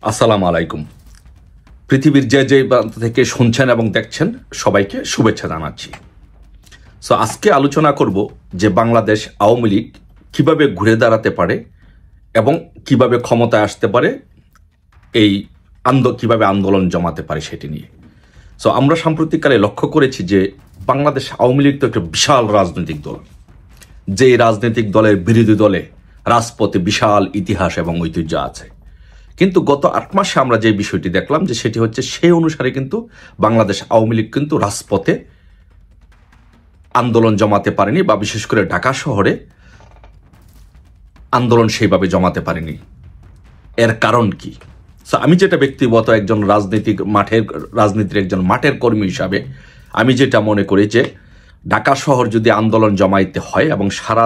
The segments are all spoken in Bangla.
আসসালামু আলাইকুম। পৃথিবীর যে প্রান্ত থেকে শুনছেন এবং দেখছেন সবাইকে শুভেচ্ছা জানাচ্ছি। সো আজকে আলোচনা করব যে বাংলাদেশ আওয়ামী লীগ কীভাবে ঘুরে দাঁড়াতে পারে এবং কিভাবে ক্ষমতায় আসতে পারে, এই কিভাবে আন্দোলন জমাতে পারে সেটি নিয়ে। সো আমরা সাম্প্রতিককালে লক্ষ্য করেছি যে বাংলাদেশ আওয়ামী লীগ তো একটা বিশাল রাজনৈতিক দল, যে রাজনৈতিক দলের বিরোধী দলে রাজপথে বিশাল ইতিহাস এবং ঐতিহ্য আছে। কিন্তু গত 8 মাসে আমরা যে বিষয়টি দেখলাম যে সেটি হচ্ছে সেই অনুসারে কিন্তু বাংলাদেশ আওয়ামী লীগ কিন্তু রাজপথে আন্দোলন জমাতে পারেনি, বা বিশেষ করে ঢাকা শহরে আন্দোলন সেইভাবে জমাতে পারেনি। এর কারণ কি? আমি যেটা ব্যক্তিগত একজন রাজনীতির একজন মাঠের কর্মী হিসাবে আমি যেটা মনে করি যে ঢাকা শহর যদি আন্দোলন জমাইতে হয় এবং সারা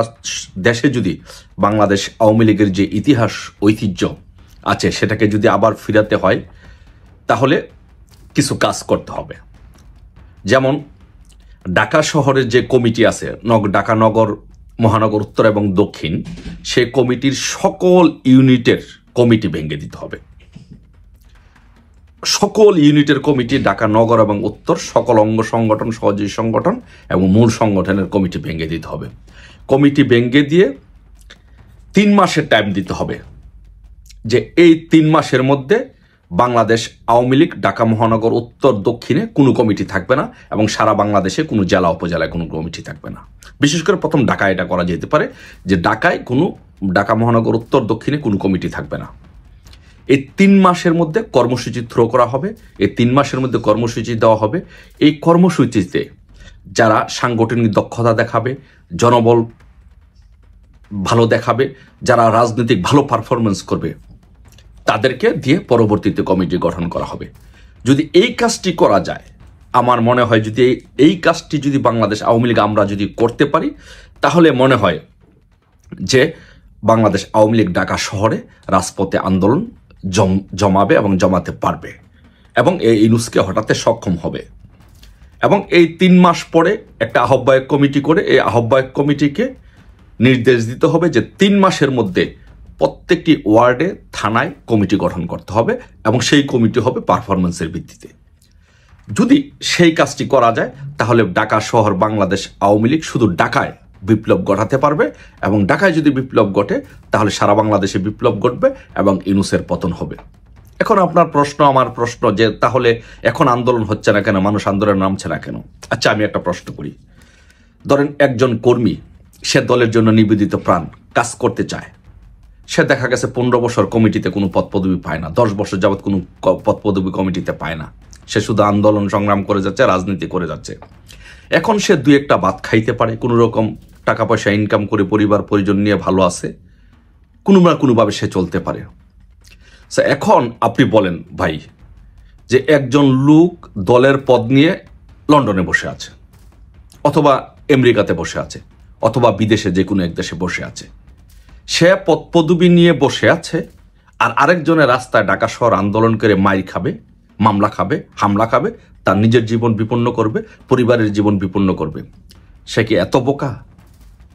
দেশে যদি বাংলাদেশ আওয়ামী লীগের যে ইতিহাস ঐতিহ্য আছে সেটাকে যদি আবার ফিরাতে হয় তাহলে কিছু কাজ করতে হবে। যেমন ঢাকা শহরের যে কমিটি আছে, ঢাকা নগর, মহানগর উত্তর এবং দক্ষিণ, সেই কমিটির সকল ইউনিটের কমিটি ভেঙে দিতে হবে। সকল ইউনিটের কমিটি, ঢাকা নগর এবং উত্তর সকল অঙ্গ সংগঠন, সহযোগী সংগঠন এবং মূল সংগঠনের কমিটি ভেঙে দিতে হবে। কমিটি ভেঙে দিয়ে 3 মাসের টাইম দিতে হবে যে এই 3 মাসের মধ্যে বাংলাদেশ আওয়ামী লীগ ঢাকা মহানগর উত্তর দক্ষিণে কোনো কমিটি থাকবে না এবং সারা বাংলাদেশে কোনো জেলা উপজেলায় কোনো কমিটি থাকবে না। বিশেষ করে প্রথম ঢাকায় এটা করা যেতে পারে যে ঢাকা মহানগর উত্তর দক্ষিণে কোনো কমিটি থাকবে না। এই 3 মাসের মধ্যে কর্মসূচি থ্রো করা হবে, এই 3 মাসের মধ্যে কর্মসূচি দেওয়া হবে। এই কর্মসূচিতে যারা সাংগঠনিক দক্ষতা দেখাবে, জনবল ভালো দেখাবে, যারা রাজনৈতিক ভালো পারফরমেন্স করবে তাদেরকে দিয়ে পরবর্তীতে কমিটি গঠন করা হবে। যদি এই কাজটি করা যায়, আমার মনে হয় যদি এই কাজটি যদি বাংলাদেশ আওয়ামী লীগ আমরা যদি করতে পারি তাহলে মনে হয় যে বাংলাদেশ আওয়ামী লীগ ঢাকা শহরে রাজপথে আন্দোলন জমাবে এবং জমাতে পারবে এবং এই ইউনুসকে হটাতে সক্ষম হবে। এবং এই 3 মাস পরে একটা আহ্বায়ক কমিটি করে এই আহ্বায়ক কমিটিকে নির্দেশ দিতে হবে যে 3 মাসের মধ্যে প্রত্যেকটি ওয়ার্ডে, থানায় কমিটি গঠন করতে হবে এবং সেই কমিটি হবে পারফরমেন্সের ভিত্তিতে। যদি সেই কাজটি করা যায় তাহলে ঢাকা শহর বাংলাদেশ আওয়ামী লীগ শুধু ঢাকায় বিপ্লব ঘটাতে পারবে এবং ঢাকায় যদি বিপ্লব ঘটে তাহলে সারা বাংলাদেশে বিপ্লব ঘটবে এবং ইউনুসের পতন হবে। এখন আপনার প্রশ্ন, আমার প্রশ্ন যে তাহলে এখন আন্দোলন হচ্ছে না কেন, মানুষ আন্দোলনে নামছে না কেন? আচ্ছা, আমি একটা প্রশ্ন করি। ধরেন একজন কর্মী, সে দলের জন্য নিবেদিত প্রাণ, কাজ করতে চায়, সে দেখা গেছে 15 বছর কমিটিতে কোনো পদ পদবি পায় না, 10 বছর যাবৎ কোনো পদ পদবি কমিটিতে পায় না, সে শুধু আন্দোলন সংগ্রাম করে যাচ্ছে, রাজনীতি করে যাচ্ছে। এখন সে 2-1টা ভাত খাইতে পারে, কোনো রকম টাকা পয়সা ইনকাম করে পরিবার পরিজন নিয়ে ভালো আছে, কোনো না কোনোভাবে সে চলতে পারে। এখন আপনি বলেন ভাই যে একজন লোক দলের পদ নিয়ে লন্ডনে বসে আছে, অথবা আমেরিকাতে বসে আছে, অথবা বিদেশে যে কোনো এক দেশে বসে আছে, সে পদ পদবি নিয়ে বসে আছে, আর আরেকজনের রাস্তায় ঢাকা শহর আন্দোলন করে মাইর খাবে, মামলা খাবে, হামলা খাবে, তার নিজের জীবন বিপন্ন করবে, পরিবারের জীবন বিপন্ন করবে। সে কি এত বোকা?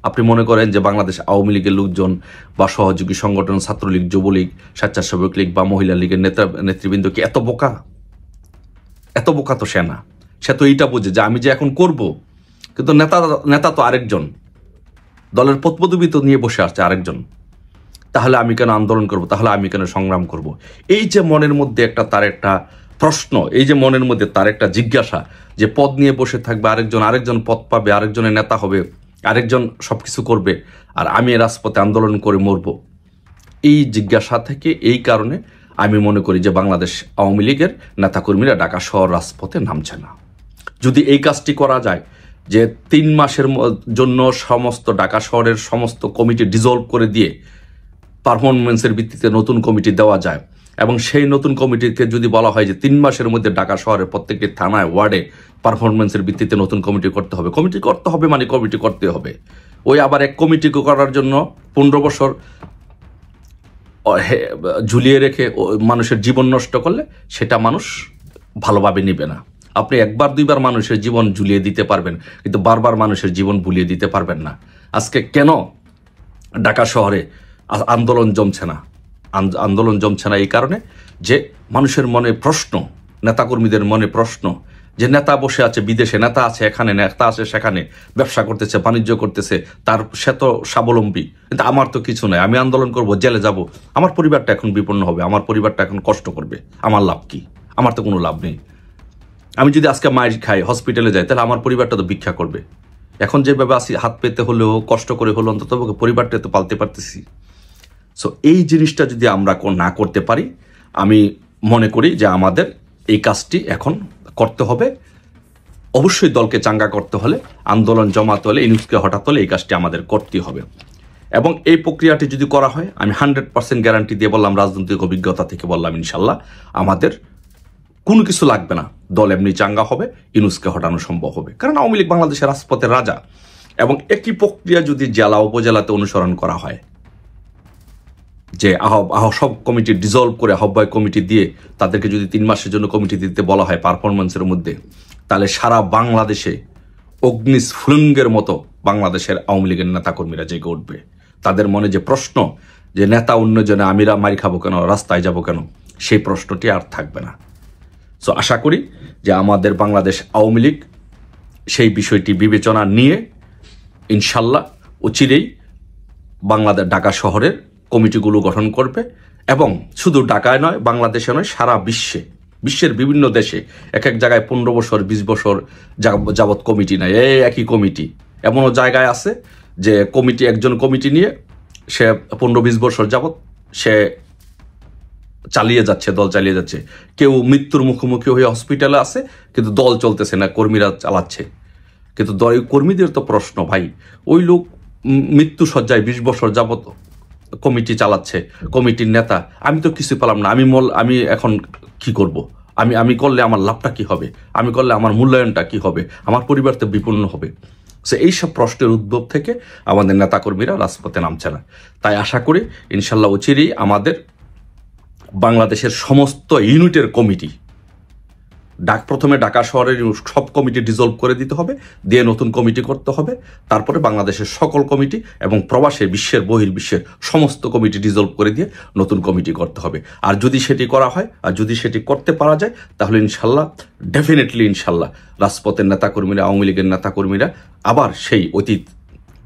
আপনি মনে করেন যে বাংলাদেশ আওয়ামী লীগের লোকজন বা সহযোগী সংগঠন, ছাত্রলীগ, যুবলীগ, স্বেচ্ছাসেবক লীগ বা মহিলা লীগের নেতৃবৃন্দ কি এত বোকা? এত বোকা তো সে না। সে তো এইটা বোঝে যে আমি যে এখন করব, কিন্তু নেতা তো আরেকজন, দলের পদপদবি তো নিয়ে বসে আসছে আরেকজন, তাহলে আমি কেন আন্দোলন করব, তাহলে আমি কেন সংগ্রাম করব? এই যে মনের মধ্যে তার একটা প্রশ্ন, এই যে মনের মধ্যে তার একটা জিজ্ঞাসা যে পদ নিয়ে বসে থাকবে, আরেকজন পদ পাবে, আরেকজনের নেতা হবে, আরেকজন সবকিছু করবে, আর আমি রাজপথে আন্দোলন করে মরব। এই জিজ্ঞাসা থেকে, এই কারণে আমি মনে করি যে বাংলাদেশ আওয়ামী লীগের নেতাকর্মীরা ঢাকা শহর রাজপথে নামছে না। যদি এই কাজটি করা যায় যে 3 মাসের জন্য সমস্ত ঢাকা শহরের সমস্ত কমিটি ডিসলভ করে দিয়ে পারফরমেন্সের ভিত্তিতে নতুন কমিটি দেওয়া যায়, এবং সেই নতুন কমিটিকে যদি বলা হয় যে 3 মাসের মধ্যে ঢাকা শহরের প্রত্যেকটি থানায়, ওয়ার্ডে পারফরমেন্সের ভিত্তিতে নতুন কমিটি করতে হবে। কমিটি করতে হবে। ওই আবার এক কমিটি করার জন্য 15 বছর ঝুলিয়ে রেখে মানুষের জীবন নষ্ট করলে সেটা মানুষ ভালোভাবে নেবে না। আপনি 1-2বার মানুষের জীবন ঝুলিয়ে দিতে পারবেন, কিন্তু বারবার মানুষের জীবন ভুলিয়ে দিতে পারবেন না। আজকে কেন ঢাকা শহরে আন্দোলন জমছে না? আন্দোলন জমছে না এই কারণে যে মানুষের মনে প্রশ্ন, নেতাকর্মীদের মনে প্রশ্ন যে নেতা বসে আছে বিদেশে, নেতা আছে এখানে, নেতা আছে সেখানে, ব্যবসা করতেছে, বাণিজ্য করতেছে, সে তো স্বাবলম্বী, কিন্তু আমার তো কিছু নাই, আমি আন্দোলন করব, জেলে যাব, আমার পরিবারটা এখন বিপন্ন হবে, আমার পরিবারটা এখন কষ্ট করবে, আমার লাভ কি? আমার তো কোনো লাভ নেই। আমি যদি আজকে মায়ের খাই, হসপিটালে যাই, তাহলে আমার পরিবারটা তো ভিক্ষা করবে। এখন যেভাবে আসি, হাত পেতে হলেও কষ্ট করে হলো অন্তত পরিবারটা তো পালতে পারতেছি। সো এই জিনিসটা যদি আমরা না করতে পারি, আমি মনে করি যে আমাদের এই কাজটি এখন করতে হবে। অবশ্যই দলকে চাঙ্গা করতে হলে, আন্দোলন জমাতে হলে, ইউনুসকে হটাতে হলে এই কাজটি আমাদের করতেই হবে। এবং এই প্রক্রিয়াটি যদি করা হয়, আমি 100% গ্যারান্টি দিয়ে বললাম, রাজনৈতিক অভিজ্ঞতা থেকে বললাম, ইনশাল্লাহ আমাদের কোনো কিছু লাগবে না, দল এমনি চাঙ্গা হবে, ইউনুসকে হটানো সম্ভব হবে। কারণ আওয়ামী লীগ বাংলাদেশের রাজপথের রাজা। এবং একই প্রক্রিয়া যদি জেলা উপজেলাতে অনুসরণ করা হয়, যে সব কমিটি ডিজলভ করে আহ্বায়ক কমিটি দিয়ে তাদেরকে যদি 3 মাসের জন্য কমিটি দিতে বলা হয় পারফরমেন্সের মধ্যে, তাহলে সারা বাংলাদেশে অগ্নিস্ফুলিঙ্গের মতো বাংলাদেশের আওয়ামী লীগের নেতাকর্মীরা জেগে উঠবে। তাদের মনে যে প্রশ্ন যে নেতা অন্যজনে আমিরা মারি খাবো কেন, রাস্তায় যাব কেন, সেই প্রশ্নটি আর থাকবে না। সো আশা করি যে আমাদের বাংলাদেশ আওয়ামী লীগ সেই বিষয়টি বিবেচনা নিয়ে ইনশাল্লাহ অচিরেই বাংলাদেশ ঢাকা শহরের কমিটিগুলো গঠন করবে। এবং শুধু ঢাকায় নয়, বাংলাদেশে নয়, সারা বিশ্বের বিভিন্ন দেশে এক এক জায়গায় 15 বছর 20 বছর যাবৎ কমিটি নাই, একই কমিটি। এমনও জায়গায় আছে যে একজন কমিটি নিয়ে সে 15-20 বছর যাবৎ সে চালিয়ে যাচ্ছে, দল চালিয়ে যাচ্ছে। কেউ মৃত্যুর মুখোমুখি হয়ে হসপিটালে আছে, কিন্তু দল চলতেছে না, কর্মীরা চালাচ্ছে। কিন্তু কর্মীদের তো প্রশ্ন, ভাই ওই লোক মৃত্যু সজ্জায় 20 বছর যাবৎ কমিটি চালাচ্ছে, কমিটির নেতা, আমি তো কিছু পেলাম না, আমি এখন কি করব? আমি করলে আমার লাভটা কি হবে? আমি করলে আমার মূল্যায়নটা কি হবে? আমার পরিবার তো বিপন্ন হবে। সো এইসব প্রশ্নের উদ্ভব থেকে আমাদের নেতাকর্মীরা রাজপথে নামছে না। তাই আশা করি ইনশাল্লাহ অচিরেই আমাদের বাংলাদেশের সমস্ত ইউনিটের কমিটি, প্রথমে ঢাকা শহরের সব কমিটি ডিজলভ করে দিতে হবে, দিয়ে নতুন কমিটি করতে হবে। তারপরে বাংলাদেশের সকল কমিটি এবং প্রবাসে বহির্বিশ্বের সমস্ত কমিটি ডিজলভ করে দিয়ে নতুন কমিটি করতে হবে। আর যদি সেটি করা হয়, আর যদি সেটি করতে পারা যায়, তাহলে ইনশাল্লাহ, ডেফিনেটলি ইনশাল্লাহ, রাজপথের নেতাকর্মীরা, আওয়ামী লীগের নেতাকর্মীরা আবার সেই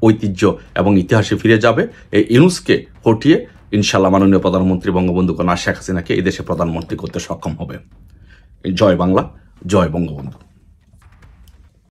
ঐতিহ্য এবং ইতিহাসে ফিরে যাবে। এই ইউনুসকে হটিয়ে ইনশাল্লাহ মাননীয় প্রধানমন্ত্রী বঙ্গবন্ধু কন্যা শেখ হাসিনাকে এই দেশে প্রধানমন্ত্রী করতে সক্ষম হবে। জয় বাংলা, জয় বঙ্গবন্ধু।